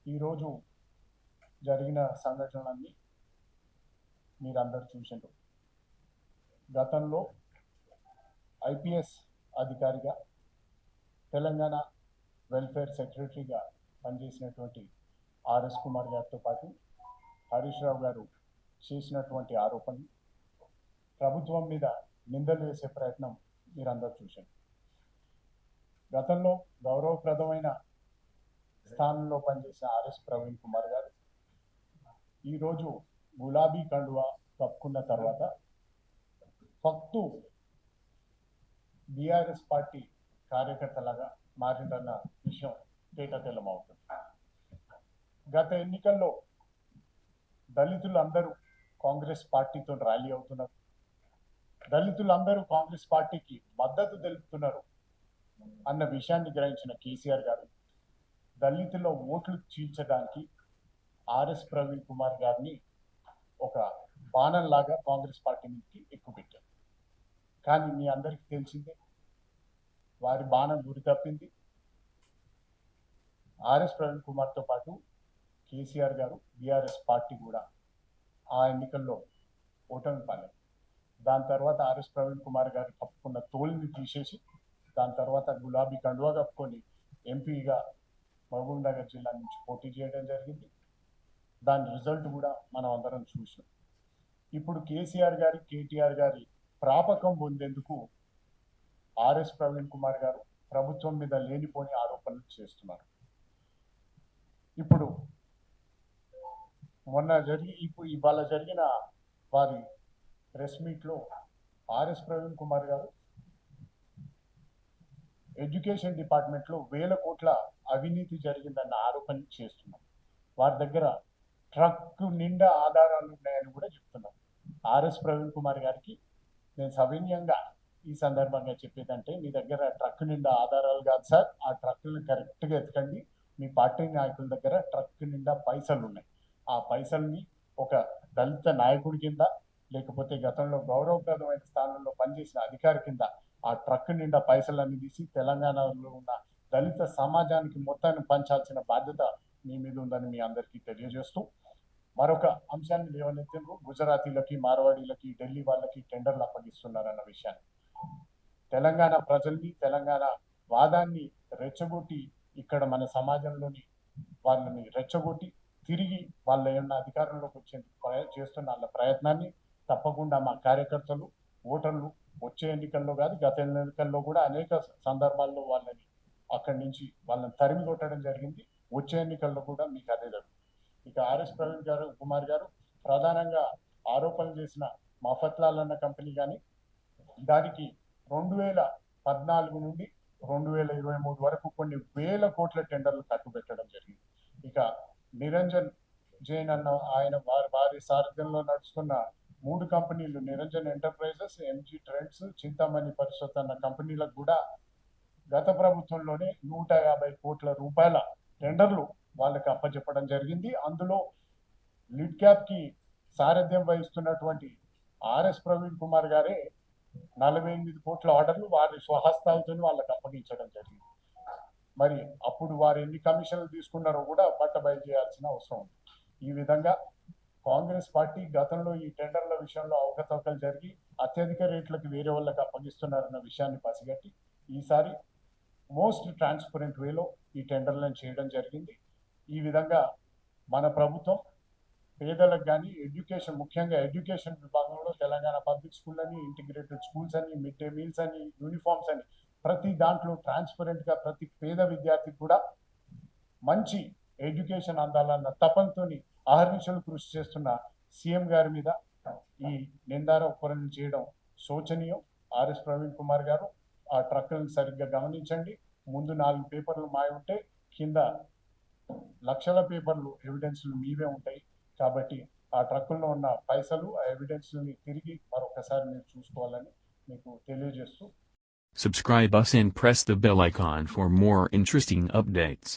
ఈరోజు జరిగిన సంఘటనలన్నీ మీరందరూ చూసిండ్రు. గతంలో ఐపీఎస్ అధికారిగా తెలంగాణ వెల్ఫేర్ సెక్రటరీగా పనిచేసినటువంటి ఆర్ఎస్ కుమార్ గారితో పాటు హరీష్ రావు గారు చేసినటువంటి ఆరోపణలు, ప్రభుత్వం మీద నిందలు వేసే ప్రయత్నం మీరందరూ చూశారు. గతంలో గౌరవప్రదమైన స్థానంలో పనిచేసిన ఆర్ఎస్ ప్రవీణ్ కుమార్ గారు ఈరోజు గులాబీ కండువా కప్పుకున్న తర్వాత ఫక్తు బీఆర్ఎస్ పార్టీ కార్యకర్తలాగా మారిందన్న విషయం తేటతెల్లమవుతుంది. గత ఎన్నికల్లో దళితులందరూ కాంగ్రెస్ పార్టీతో ర్యాలీ అవుతున్నారు, దళితులందరూ కాంగ్రెస్ పార్టీకి మద్దతు తెలుపుతున్నారు అన్న విషయాన్ని గ్రహించిన కేసీఆర్ గారు దళితుల ఓట్లు చీల్చడానికి ఆర్ఎస్ ప్రవీణ్ కుమార్ గారిని ఒక బాణంలాగా కాంగ్రెస్ పార్టీ నుంచి ఎక్కుపెట్టారు. కానీ మీ అందరికీ తెలిసిందే, వారి బాణం గురి తప్పింది. ఆర్ఎస్ ప్రవీణ్ కుమార్తో పాటు కేసీఆర్ గారు, బీఆర్ఎస్ పార్టీ కూడా ఆ ఎన్నికల్లో ఓటమి పాలైంది. దాని తర్వాత ఆర్ఎస్ ప్రవీణ్ కుమార్ గారు కప్పుకున్న తోలుని తీసేసి దాని తర్వాత గులాబీ కండువా కప్పుకొని ఎంపీగా మహబూబ్ నగర్ జిల్లా నుంచి పోటీ చేయడం జరిగింది. దాని రిజల్ట్ కూడా మనం అందరం చూసాం. ఇప్పుడు కేసీఆర్ గారి, కేటీఆర్ గారి ప్రాపకం పొందేందుకు ఆర్ఎస్ ప్రవీణ్ కుమార్ గారు ప్రభుత్వం మీద లేనిపోని ఆరోపణలు చేస్తున్నారు. ఇప్పుడు ఇవాళ జరిగిన వారి ప్రెస్ మీట్లో ఆర్ఎస్ ప్రవీణ్ కుమార్ గారు ఎడ్యుకేషన్ డిపార్ట్మెంట్లో 1000 కోట్ల అవినీతి జరిగిందన్న ఆరోపణ చేస్తున్నారు. వారి దగ్గర ట్రక్ నిండా ఆధారాలు ఉన్నాయని కూడా చెప్తున్నారు. ఆర్ఎస్ ప్రవీణ్ కుమార్ గారికి నేను సవినయంగా ఈ సందర్భంగా చెప్పేదంటే, మీ దగ్గర ట్రక్ నిండా ఆధారాలు కాదు సార్, ఆ ట్రక్కులను కరెక్ట్గా ఎతకండి. మీ పార్టీ నాయకుల దగ్గర ట్రక్ నిండా పైసలు ఉన్నాయి. ఆ పైసల్ని ఒక దళిత నాయకుడి కింద, లేకపోతే గతంలో గౌరవప్రదమైన స్థానంలో పనిచేసిన అధికారి కింద ఆ ట్రక్ నిండా పైసలన్నీ తీసి తెలంగాణలో ఉన్న దళిత సమాజానికి మొత్తాన్ని పంచాల్సిన బాధ్యత మీ మీద ఉందని మీ అందరికీ తెలియజేస్తూ, మరొక అంశాన్ని లేవనెత్తిండ్రు. గుజరాతీలకి, మార్వాడీలకి, ఢిల్లీ వాళ్ళకి టెండర్లు అప్పగిస్తున్నారన్న విషయాన్ని, తెలంగాణ ప్రజల్ని, తెలంగాణ వాదాన్ని రెచ్చగొట్టి ఇక్కడ మన సమాజంలోని వాళ్ళని రెచ్చగొట్టి తిరిగి వాళ్ళ ఏమన్నా అధికారంలోకి వచ్చేందుకు చేస్తున్న వాళ్ళ ప్రయత్నాన్ని తప్పకుండా మా కార్యకర్తలు, ఓటర్లు వచ్చే ఎన్నికల్లో కాదు, గత ఎన్నికల్లో కూడా అనేక సందర్భాల్లో వాళ్ళని అక్కడి నుంచి వాళ్ళని తరిమి కొట్టడం జరిగింది. వచ్చే ఎన్నికల్లో కూడా మీకు అదే జరుగుతుంది. ఇక ఆర్ఎస్ ప్రవీణ్ కుమార్ గారు ప్రధానంగా ఆరోపణలు చేసిన మఫత్లాల్ అన్న కంపెనీ కానీ, దానికి 2014 నుండి 2023 వరకు కొన్ని 1000 కోట్ల టెండర్లు కట్టుబెట్టడం జరిగింది. ఇక నిరంజన్ జైన్ అన్న ఆయన వారి సారథ్యంలో నడుస్తున్న 3 కంపెనీలు, Niranjan enterprises, MG trends, Chintamani Parishad అన్న కంపెనీలకు కూడా గత ప్రభుత్వంలోనే 150 కోట్ల రూపాయల టెండర్లు వాళ్ళకి అప్పచెప్పడం జరిగింది. అందులో లిడ్ క్యాప్ కి సారథ్యం వహిస్తున్నటువంటి ఆర్ఎస్ ప్రవీణ్ కుమార్ గారే 48 కోట్ల ఆర్డర్లు వారి స్వహస్తాలతో వాళ్ళకి అప్పగించడం జరిగింది. మరి అప్పుడు వారు ఎన్ని కమిషన్లు తీసుకున్నారో కూడా బట్టబయలు చేయాల్సిన అవసరం ఉంది. ఈ విధంగా కాంగ్రెస్ పార్టీ గతంలో ఈ టెండర్ల విషయంలో అవకతవకలు జరిగి అత్యధిక రేట్లకు వేరే వాళ్ళకి అప్పగిస్తున్నారన్న విషయాన్ని పసిగట్టి ఈసారి మోస్ట్ ట్రాన్స్పరెంట్ వేలో ఈ టెండర్లను చేయడం జరిగింది. ఈ విధంగా మన ప్రభుత్వం పేదలకు కానీ ఎడ్యుకేషన్, ముఖ్యంగా ఎడ్యుకేషన్ విభాగంలో తెలంగాణ పబ్లిక్ స్కూల్ అని, ఇంటిగ్రేటెడ్ స్కూల్స్ అని, మిడ్ డే మీల్స్ అని, యూనిఫామ్స్ అని ప్రతి దాంట్లో ట్రాన్స్పరెంట్గా ప్రతి పేద విద్యార్థికి కూడా మంచి ఎడ్యుకేషన్ అందాలన్న తపంతోని అహర్నిశలు కృషి చేస్తున్న సీఎం గారి మీద ఈ నిందారోపణలు చేయడం శోచనీయం. ఆర్ఎస్ ప్రవీణ్ కుమార్ గారు ఆ ట్రక్కులను సరిగ్గా గమనించండి. ముందు 4 పేపర్లు మాయ ఉంటే కింద లక్షల పేపర్లు ఎవిడెన్స్లు మీవే ఉంటాయి. కాబట్టి ఆ ట్రక్కుల్లో ఉన్న పైసలు, ఆ ఎవిడెన్స్ని తిరిగి మరొకసారి మీరు చూసుకోవాలని మీకు తెలియజేస్తూ, Subscribe us and press the bell icon for more interesting updates.